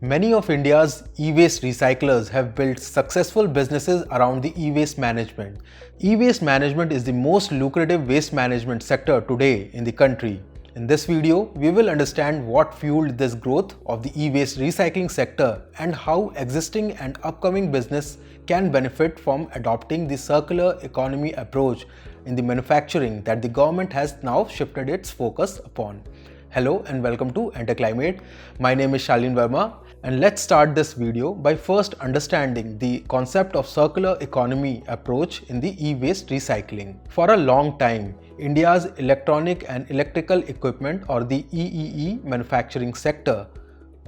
Many of India's e-waste recyclers have built successful businesses around the e-waste management. E-waste management is the most lucrative waste management sector today in the country. In this video, we will understand what fueled this growth of the e-waste recycling sector and how existing and upcoming business can benefit from adopting the circular economy approach in the manufacturing that the government has now shifted its focus upon. Hello and welcome to Enterclimate. My name is Shalin Verma, and let's start this video by first understanding the concept of circular economy approach in the e-waste recycling. For a long time, India's electronic and electrical equipment or the EEE manufacturing sector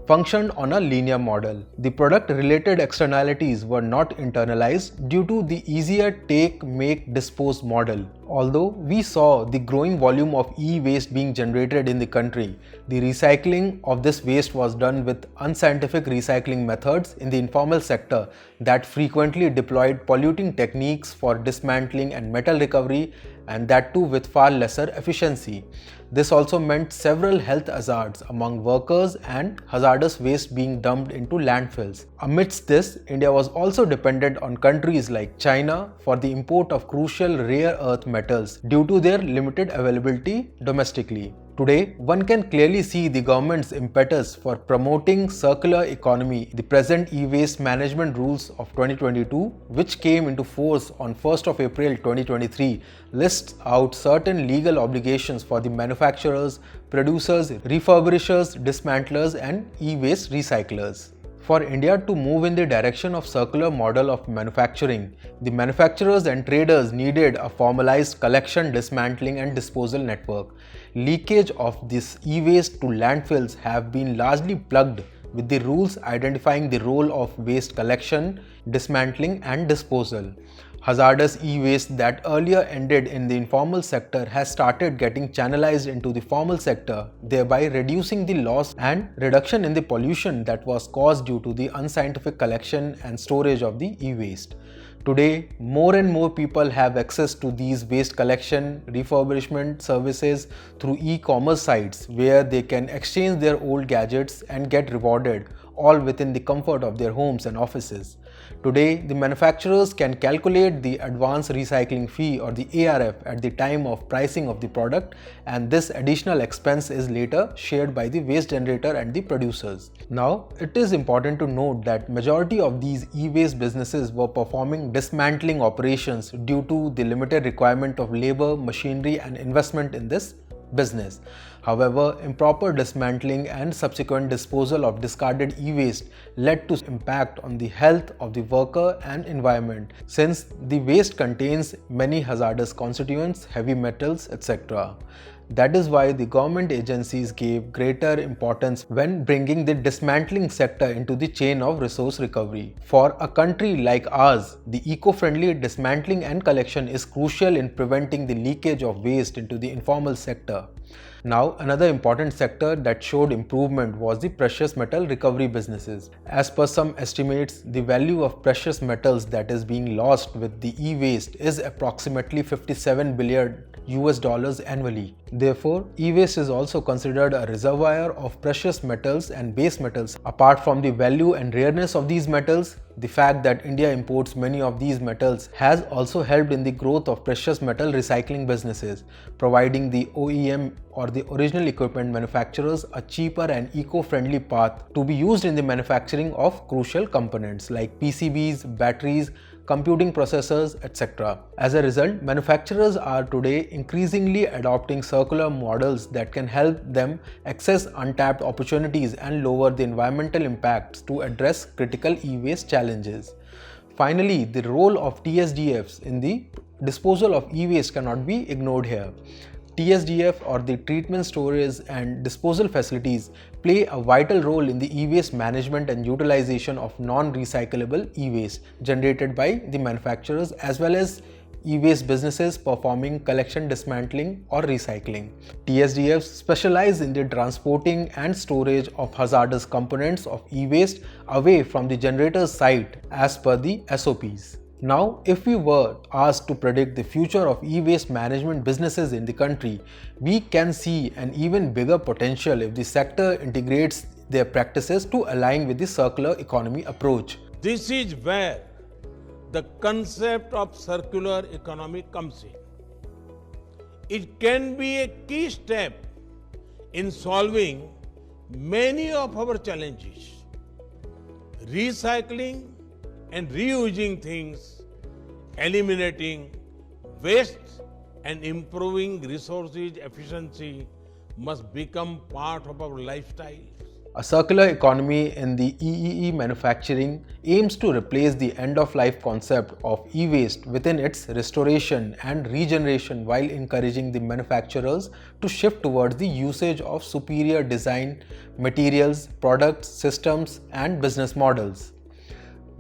functioned on a linear model. The product-related externalities were not internalized due to the easier take, make, dispose model. Although we saw the growing volume of e-waste being generated in the country, the recycling of this waste was done with unscientific recycling methods in the informal sector that frequently deployed polluting techniques for dismantling and metal recovery, and that too with far lesser efficiency. This also meant several health hazards among workers and hazardous waste being dumped into landfills. Amidst this, India was also dependent on countries like China for the import of crucial rare earth metals due to their limited availability domestically. Today, one can clearly see the government's impetus for promoting circular economy. The present e-waste management rules of 2022, which came into force on 1st of April 2023, lists out certain legal obligations for the manufacturers, producers, refurbishers, dismantlers, and e-waste recyclers. For India to move in the direction of circular model of manufacturing, the manufacturers and traders needed a formalized collection, dismantling and disposal network. Leakage of this e-waste to landfills have been largely plugged with the rules identifying the role of waste collection, dismantling and disposal. Hazardous e-waste that earlier ended in the informal sector has started getting channelized into the formal sector, thereby reducing the loss and reduction in the pollution that was caused due to the unscientific collection and storage of the e-waste. Today, more and more people have access to these waste collection, refurbishment services through e-commerce sites where they can exchange their old gadgets and get rewarded, all within the comfort of their homes and offices. Today, the manufacturers can calculate the advanced recycling fee or the ARF at the time of pricing of the product, and this additional expense is later shared by the waste generator and the producers. Now, it is important to note that majority of these e-waste businesses were performing dismantling operations due to the limited requirement of labor, machinery and investment in this business. However, improper dismantling and subsequent disposal of discarded e-waste led to impact on the health of the worker and environment, since the waste contains many hazardous constituents, heavy metals, etc. That is why the government agencies gave greater importance when bringing the dismantling sector into the chain of resource recovery. For a country like ours, the eco-friendly dismantling and collection is crucial in preventing the leakage of waste into the informal sector. Now, another important sector that showed improvement was the precious metal recovery businesses. As per some estimates, the value of precious metals that is being lost with the e-waste is approximately $57 billion annually. Therefore, e-waste is also considered a reservoir of precious metals and base metals. Apart from the value and rareness of these metals, the fact that India imports many of these metals has also helped in the growth of precious metal recycling businesses, providing the OEM or the original equipment manufacturers a cheaper and eco-friendly path to be used in the manufacturing of crucial components like PCBs, batteries, computing processors, etc. As a result, manufacturers are today increasingly adopting circular models that can help them access untapped opportunities and lower the environmental impacts to address critical e-waste challenges. Finally, the role of TSDFs in the disposal of e-waste cannot be ignored here. TSDF or the treatment, storage and disposal facilities play a vital role in the e-waste management and utilization of non-recyclable e-waste generated by the manufacturers as well as e-waste businesses performing collection, dismantling or recycling. TSDFs specialize in the transporting and storage of hazardous components of e-waste away from the generator's site as per the SOPs. Now, if we were asked to predict the future of e-waste management businesses in the country, we can see an even bigger potential if the sector integrates their practices to align with the circular economy approach. This is where the concept of circular economy comes in. It can be a key step in solving many of our challenges. Recycling and reusing things, eliminating waste and improving resources efficiency must become part of our lifestyle. A circular economy in the EEE manufacturing aims to replace the end-of-life concept of e-waste within its restoration and regeneration while encouraging the manufacturers to shift towards the usage of superior design, materials, products, systems, and business models.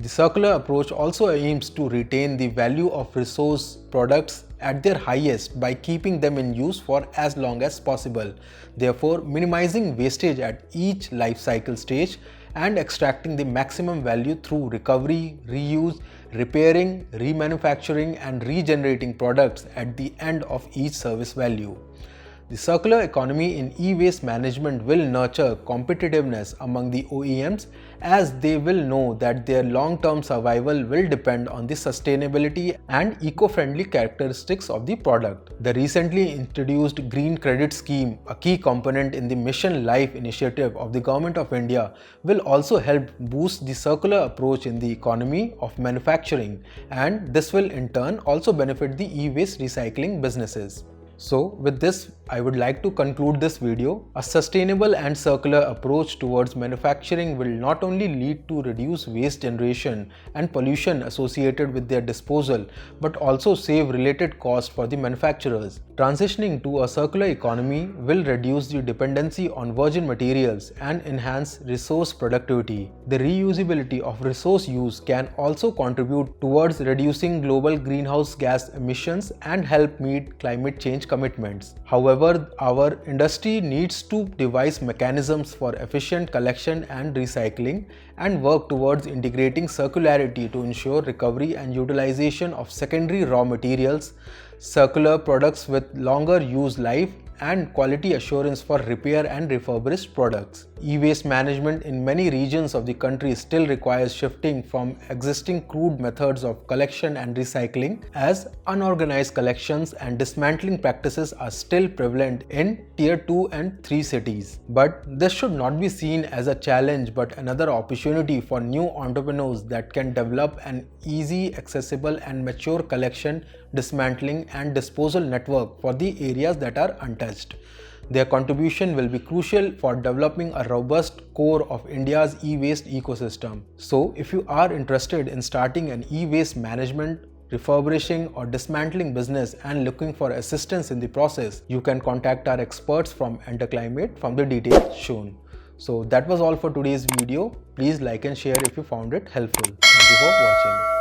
The circular approach also aims to retain the value of resource products at their highest by keeping them in use for as long as possible, therefore minimizing wastage at each life cycle stage and extracting the maximum value through recovery, reuse, repairing, remanufacturing and regenerating products at the end of each service value. The circular economy in e-waste management will nurture competitiveness among the OEMs as they will know that their long-term survival will depend on the sustainability and eco-friendly characteristics of the product. The recently introduced Green Credit Scheme, a key component in the Mission Life initiative of the Government of India, will also help boost the circular approach in the economy of manufacturing, and this will in turn also benefit the e-waste recycling businesses. So with this, I would like to conclude this video. A sustainable and circular approach towards manufacturing will not only lead to reduced waste generation and pollution associated with their disposal, but also save related costs for the manufacturers. Transitioning to a circular economy will reduce the dependency on virgin materials and enhance resource productivity. The reusability of resource use can also contribute towards reducing global greenhouse gas emissions and help meet climate change commitments. However, our industry needs to devise mechanisms for efficient collection and recycling and work towards integrating circularity to ensure recovery and utilization of secondary raw materials, circular products with longer use life, and quality assurance for repair and refurbished products. E-waste management in many regions of the country still requires shifting from existing crude methods of collection and recycling, as unorganized collections and dismantling practices are still prevalent in Tier 2 and 3 cities. But this should not be seen as a challenge but another opportunity for new entrepreneurs that can develop an easy, accessible and mature collection, dismantling and disposal network for the areas that are untouched. Their contribution will be crucial for developing a robust core of India's e-waste ecosystem. So, if you are interested in starting an e-waste management, refurbishing or dismantling business and looking for assistance in the process, you can contact our experts from Enterclimate from the details shown. So that was all for today's video. Please like and share if you found it helpful. Thank you for watching.